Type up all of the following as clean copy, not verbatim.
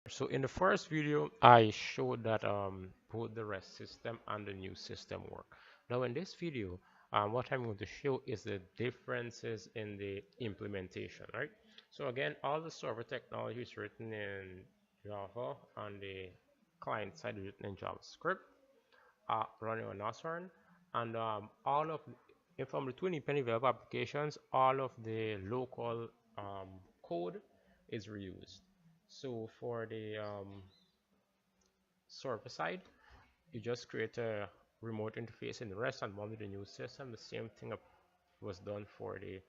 So in the first video, I showed that both the REST system and the new system work. Now in this video, what I'm going to show is the differences in the implementation, right? So again, all the server technology is written in Java and the client side is written in JavaScript, running on Nashorn, and all of from the two independent web applications, all of the local code is reused. So for the server side, you just create a remote interface in the REST and one with the new system. The same thing was done for the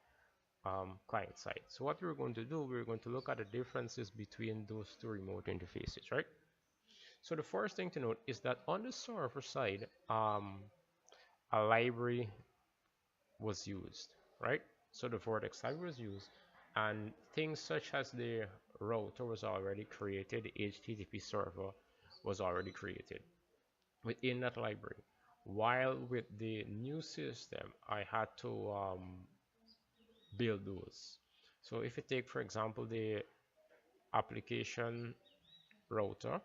client side. So what we're going to do, we're going to look at the differences between those two remote interfaces, right? So the first thing to note is that on the server side, a library was used, right? So the Vortex library was used, and things such as the router was already created, the HTTP server was already created within that library. While with the new system, I had to build those. So if you take, for example, the application router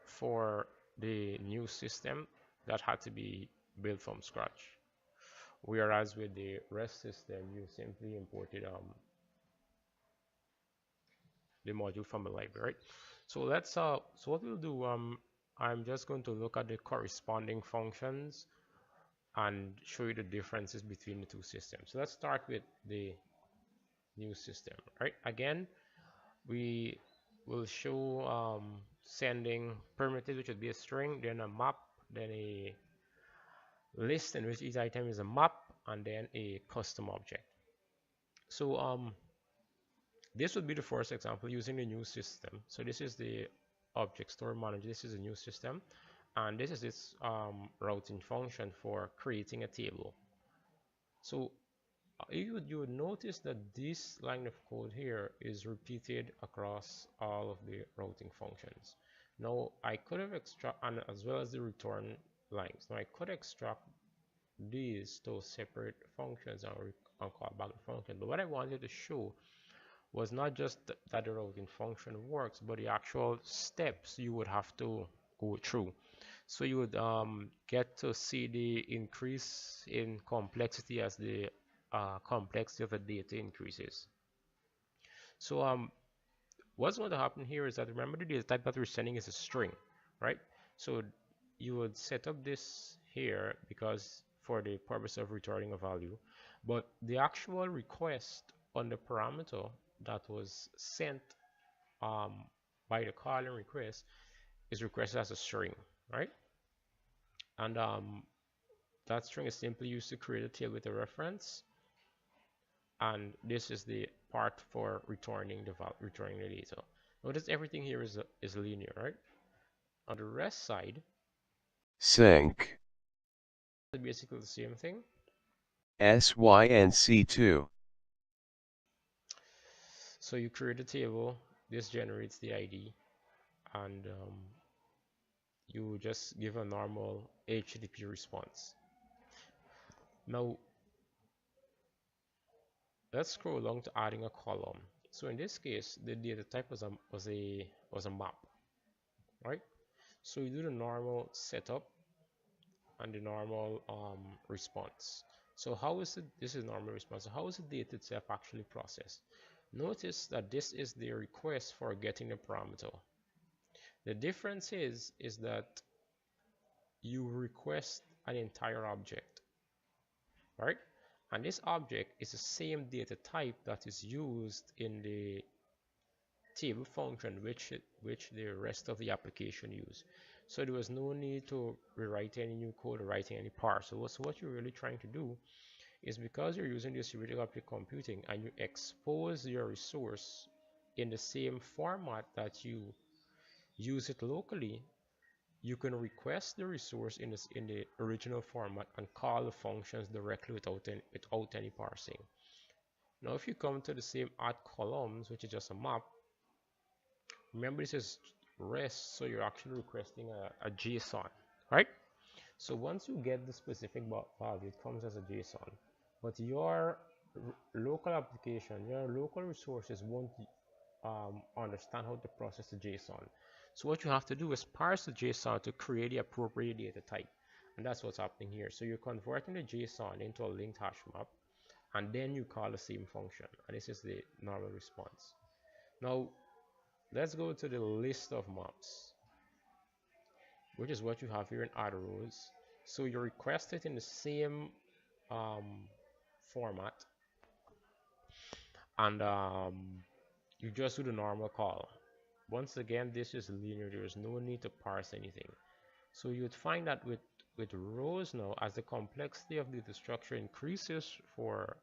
for the new system, that had to be built from scratch. Whereas with the REST system, you simply imported the module from the library. So so what we'll do, I'm just going to look at the corresponding functions and show you the differences between the two systems. So let's start with the new system, right? Again, we will show sending primitive, which would be a string, then a map, then a list in which each item is a map, and then a custom object. So this would be the first example using the new system. So this is the object store manager. This is a new system, and this is its routing function for creating a table. So you would notice that this line of code here is repeated across all of the routing functions. Now I could have extract, and as well as the return lines. Now I could extract these to separate functions and call back the function. But what I wanted to show was not just that the routing function works, but the actual steps you would have to go through. So you would get to see the increase in complexity as the complexity of the data increases. So what's going to happen here is that, remember, the data type that we're sending is a string, right? So you would set up this here because for the purpose of returning a value, but the actual request on the parameter that was sent um, by the calling request is requested as a string, right? And that string is simply used to create a table with a reference, and this is the part for returning the data. Notice everything here is linear, right? On the REST side, Sync it's basically the same thing. SYNC2 So you create a table, this generates the ID, and you just give a normal HTTP response. Now let's scroll along to adding a column. So in this case, the data type was a map, right? So you do the normal setup and the normal response. So how is it? This is normal response. So how is the data itself actually processed? Notice that this is the request for getting the parameter. The difference is that you request an entire object, right? And this object is the same data type that is used in the table function which the rest of the application use. So there was no need to rewrite any new code or writing any parse. So what you're really trying to do is, because you're using distributed object computing and you expose your resource in the same format that you use it locally, you can request the resource in the original format and call the functions directly without any parsing. Now if you come to the same add columns, which is just a map, remember this is REST, so you're actually requesting a JSON, right? So once you get the specific value, it comes as a JSON, but your local application, your local resources won't understand how to process the JSON. So what you have to do is parse the JSON to create the appropriate data type. And that's what's happening here. So you're converting the JSON into a linked hash map, and then you call the same function. And this is the normal response. Now, let's go to the list of maps, which is what you have here in add rows. So you request it in the same format, and you just do the normal call. Once again, this is linear. There is no need to parse anything. So you'd find that with rows now, as the complexity of the structure increases for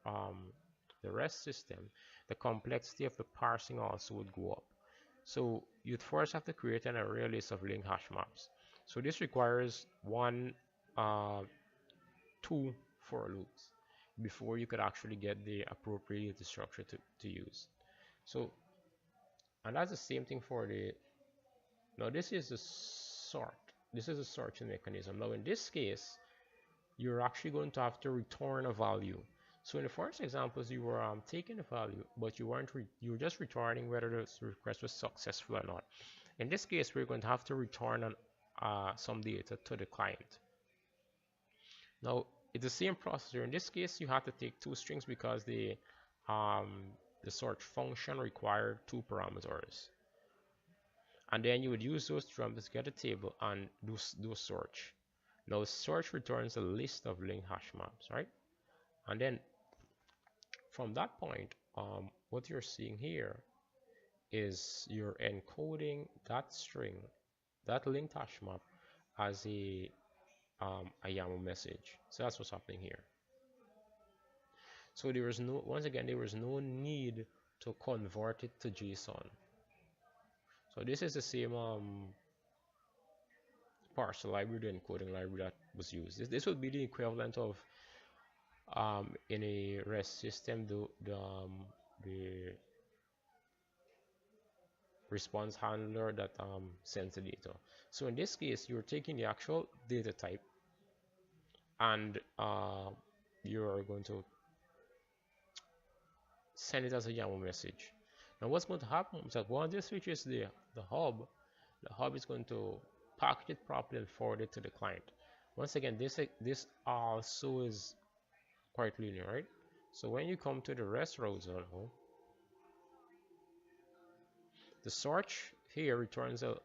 the REST system, the complexity of the parsing also would go up. So you'd first have to create an array list of linked hash maps. So this requires two for loops before you could actually get the appropriate data structure to use. So, and that's the same thing for the, now this is a sort. This is a sorting mechanism. Now in this case, you're actually going to have to return a value. So in the first examples, you were taking a value, but you were just returning whether the request was successful or not. In this case, we're going to have to return some data to the client. Now it's the same procedure. In this case, you have to take two strings because the sort function required two parameters. And then you would use those parameters to get a table and do search. Now search returns a list of linked hash maps, right? And then from that point, what you're seeing here is you're encoding that string, that linked hash map, as a YAML message. So that's what's happening here. So there is no, once again, there is no need to convert it to JSON. So this is the same parser library, the encoding library that was used. This would be the equivalent of in a REST system, the response handler that sends the data. So in this case, you're taking the actual data type and you're going to send it as a YAML message. Now what's going to happen is that once this reaches the hub is going to package it properly and forward it to the client. Once again, this also is quite linear, right? So when you come to the REST browser, the search here returns a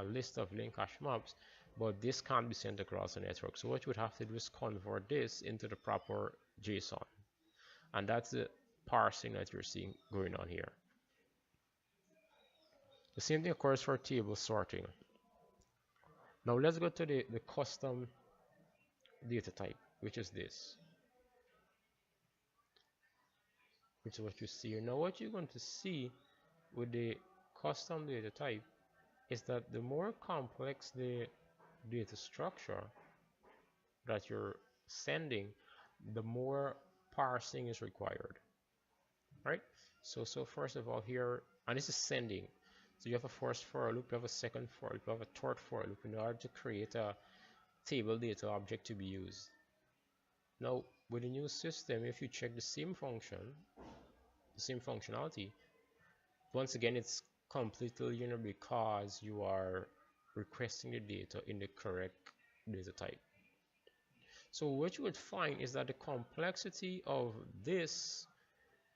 list of linked hash maps, but this can't be sent across the network. So what you would have to do is convert this into the proper JSON, and that's the parsing that you're seeing going on here. The same thing occurs for table sorting. Now let's go to the custom data type, which is this, which is what you see here. Now what you're going to see with the custom data type is that the more complex the data structure that you're sending, the more parsing is required, right? So first of all here, and this is sending. So you have a first for loop, you have a second for loop, you have a third for loop in order to create a table data object to be used. Now with the new system, if you check the same function, the same functionality, once again it's completely linear because you are requesting the data in the correct data type. So what you would find is that the complexity of this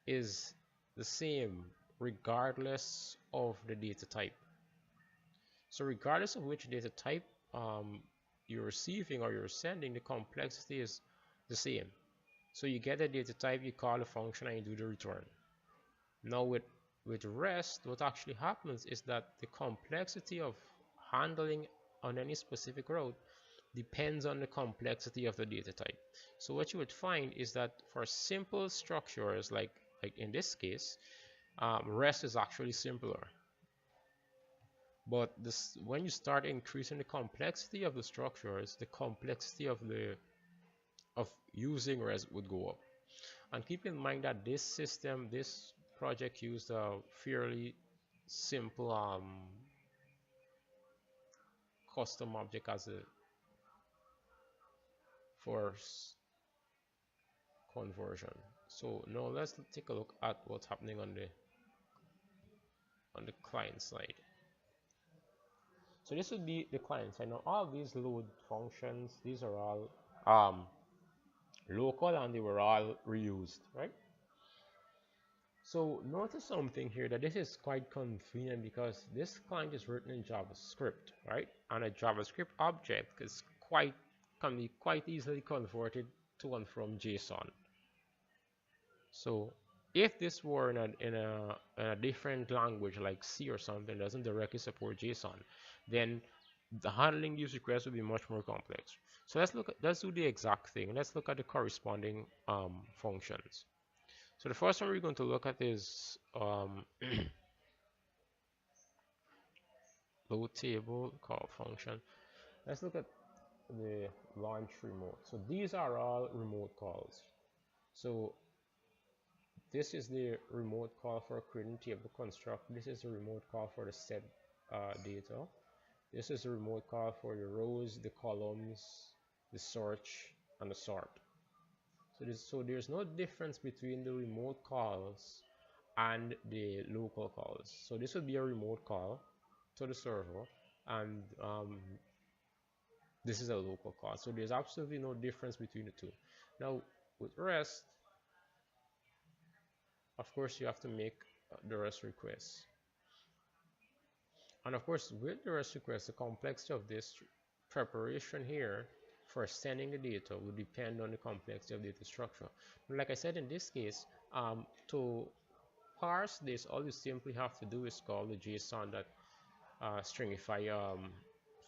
is the same regardless of the data type. So regardless of which data type you're receiving or you're sending, the complexity is the same. So you get a data type, you call a function, and you do the return. Now with REST, what actually happens is that the complexity of handling on any specific route depends on the complexity of the data type. So what you would find is that for simple structures, like in this case, REST is actually simpler. But when you start increasing the complexity of the structures, the complexity of using REST would go up. And keep in mind that this project used a fairly simple custom object as a first conversion. So now let's take a look at what's happening on the on the client side. So this would be the client side. Now all these load functions, these are all local and they were all reused, right? So notice something here, that this is quite convenient because this client is written in JavaScript, right? And a JavaScript object can be quite easily converted to and from JSON. So if this were in a different language like C or something, doesn't directly support JSON, then the handling these requests would be much more complex. So let's do the exact thing. Let's look at the corresponding functions. So the first one we're going to look at is load table call function. Let's look at the launch remote. So these are all remote calls. So this is the remote call for creating table construct. This is the remote call for the set data. This is the remote call for the rows, the columns, the search, and the sort. So there's no difference between the remote calls and the local calls. So this would be a remote call to the server, and this is a local call. So there's absolutely no difference between the two. Now with REST, of course, you have to make the REST requests. And of course, with the REST request, the complexity of this preparation here for sending the data will depend on the complexity of data structure. Like I said, in this case, to parse this, all you simply have to do is call the JSON.stringify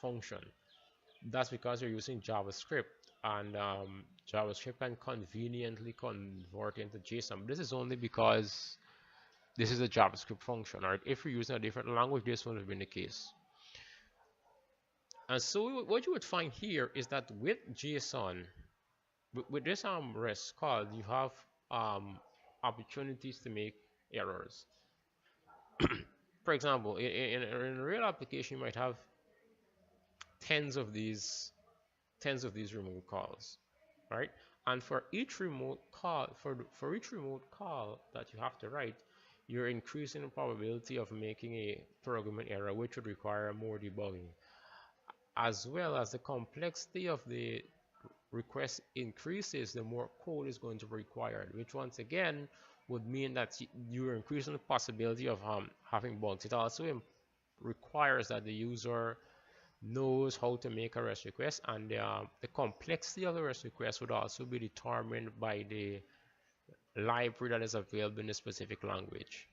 function. That's because you're using JavaScript, and JavaScript can conveniently convert into JSON. But this is only because this is a JavaScript function. Right? If you're using a different language, this wouldn't have been the case. And so what you would find here is that with JSON, with this REST call, you have opportunities to make errors. For example, in a real application, you might have tens of these remote calls, right? And for each remote call, for each remote call that you have to write, you're increasing the probability of making a programming error, which would require more debugging, as well as the complexity of the request increases, the more code is going to be required, which once again would mean that you're increasing the possibility of having bugs. It also requires that the user knows how to make a REST request, and the complexity of the REST request would also be determined by the library that is available in a specific language.